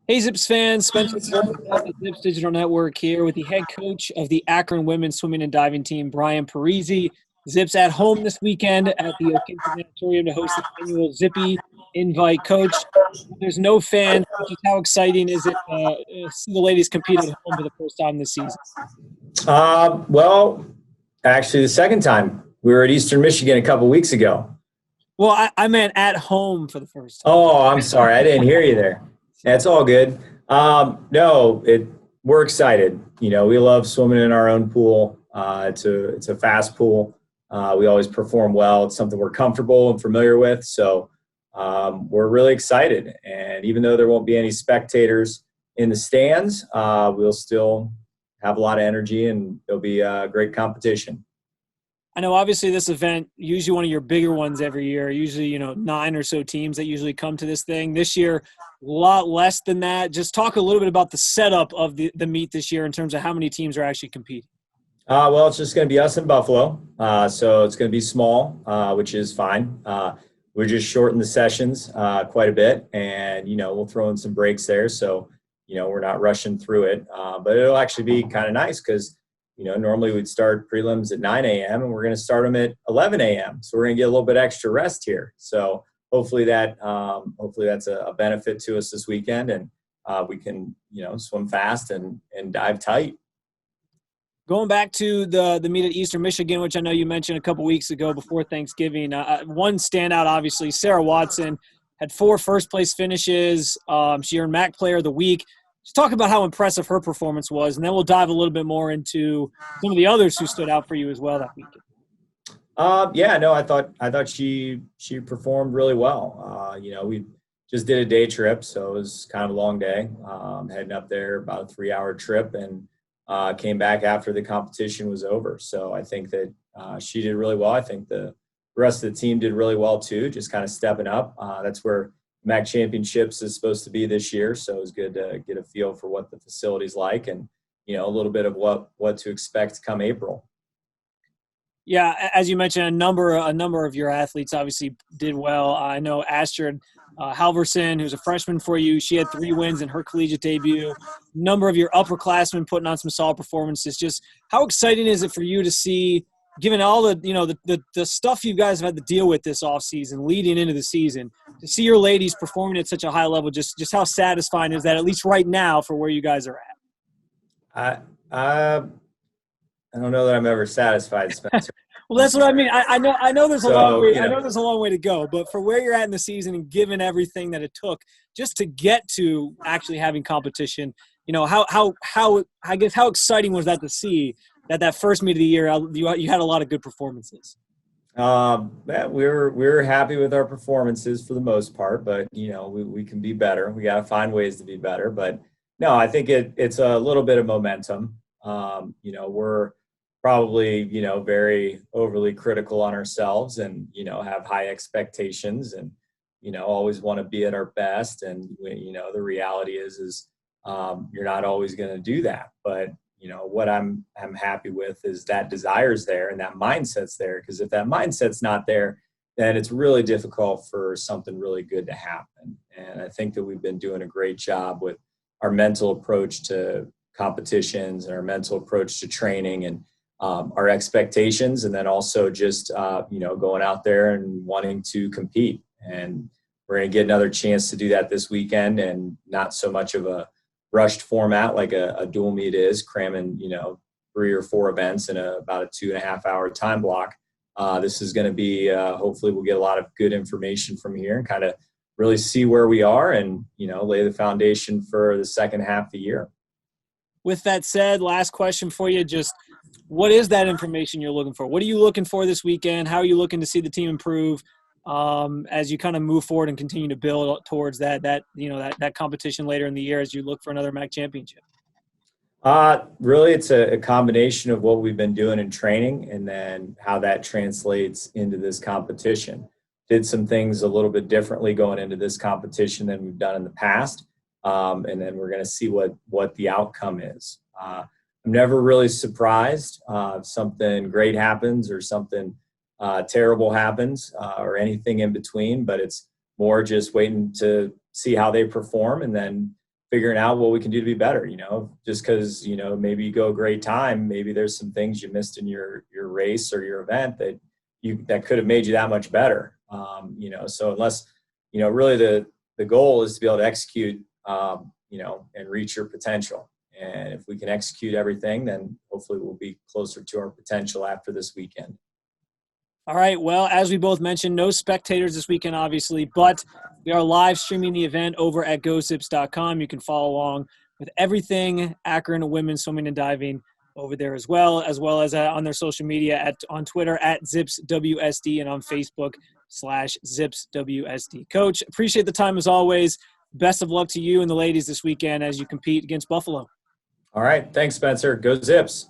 Hey, Zips fans, Spencer Coleman of the Zips Digital Network here with the head coach of the Akron women's swimming and diving team, Brian Peresie. Zips at home this weekend at the Oak Sanatorium to host the annual Zippy Invite. Coach, there's no fans. Just how exciting is it to see the ladies compete at home for the first time this season? Well, actually, the second time. We were at Eastern Michigan a couple weeks ago. Well, I meant at home for the first time. Oh, I'm sorry. I didn't hear you there. That's all good. We're excited. You know, we love swimming in our own pool. It's a fast pool. We always perform well. It's something we're comfortable and familiar with. So we're really excited. And even though there won't be any spectators in the stands, we'll still have a lot of energy, and it'll be a great competition. I know obviously this event, usually one of your bigger ones every year, usually, 9 or so teams that usually come to this thing. This year, a lot less than that. Just talk a little bit about the setup of the meet this year in terms of how many teams are actually competing. Well, it's just going to be us in Buffalo. So it's going to be small, which is fine. We're just shorten the sessions quite a bit, and, we'll throw in some breaks there. So, we're not rushing through it. But it'll actually be kind of nice because, normally we'd start prelims at 9 a.m. and we're going to start them at 11 a.m. So we're going to get a little bit extra rest here. So hopefully that's a benefit to us this weekend, and we can, swim fast and dive tight. Going back to the meet at Eastern Michigan, which I know you mentioned a couple weeks ago before Thanksgiving, one standout, obviously, Sarah Watson had 4 first-place finishes. She earned MAC Player of the Week. Just talk about how impressive her performance was, and then we'll dive a little bit more into some of the others who stood out for you as well that weekend. I thought she performed really well. We just did a day trip, so it was kind of a long day. Heading up there, about a 3-hour trip, and came back after the competition was over. So I think that she did really well. I think the rest of the team did really well too, just kind of stepping up. That's where MAC Championships is supposed to be this year, so it was good to get a feel for what the facility's like, and a little bit of what to expect come April. Yeah, as you mentioned, a number of your athletes obviously did well. I know Astrid Halverson, who's a freshman for you, she had 3 wins in her collegiate debut. A number of your upperclassmen putting on some solid performances. Just how exciting is it for you to see, given all the stuff you guys have had to deal with this offseason, leading into the season, to see your ladies performing at such a high level? Just how satisfying is that, at least right now, for where you guys are at? I don't know that I'm ever satisfied, Spencer. Well, that's what I mean. I know there's a long way. I know there's a long way to go, but for where you're at in the season and given everything that it took just to get to actually having competition, how exciting was that to see that first meet of the year you had a lot of good performances? We were happy with our performances for the most part, but we can be better. We got to find ways to be better. But no, I think it's a little bit of momentum. We're probably, very overly critical on ourselves, and, have high expectations, and, always want to be at our best. And, the reality is you're not always going to do that. But, what I'm happy with is that desire's there and that mindset's there, because if that mindset's not there, then it's really difficult for something really good to happen. And I think that we've been doing a great job with our mental approach to competitions and our mental approach to training, and our expectations, and then also just, going out there and wanting to compete. And we're going to get another chance to do that this weekend, and not so much of a rushed format like a dual meet is, cramming, 3 or 4 events in about a 2.5-hour time block. This is going to be, hopefully we'll get a lot of good information from here and kind of really see where we are, and, lay the foundation for the second half of the year. With that said, last question for you, just what is that information you're looking for? What are you looking for this weekend? How are you looking to see the team improve as you kind of move forward and continue to build towards that competition later in the year as you look for another MAC championship? Really, it's a combination of what we've been doing in training, and then how that translates into this competition. Did some things a little bit differently going into this competition than we've done in the past. And then we're going to see what the outcome is. I'm never really surprised if something great happens or something terrible happens, or anything in between, but it's more just waiting to see how they perform, and then figuring out what we can do to be better. Just because, maybe you go a great time, maybe there's some things you missed in your race or your event that could have made you that much better. So unless, really the goal is to be able to execute, and reach your potential. And if we can execute everything, then hopefully we'll be closer to our potential after this weekend. All right. Well, as we both mentioned, no spectators this weekend, obviously, but we are live streaming the event over at gozips.com. You can follow along with everything Akron women's swimming and diving over there as well as on their social media on Twitter at ZipsWSD and on Facebook /ZipsWSD. Coach, appreciate the time as always. Best of luck to you and the ladies this weekend as you compete against Buffalo. All right. Thanks, Spencer. Go Zips.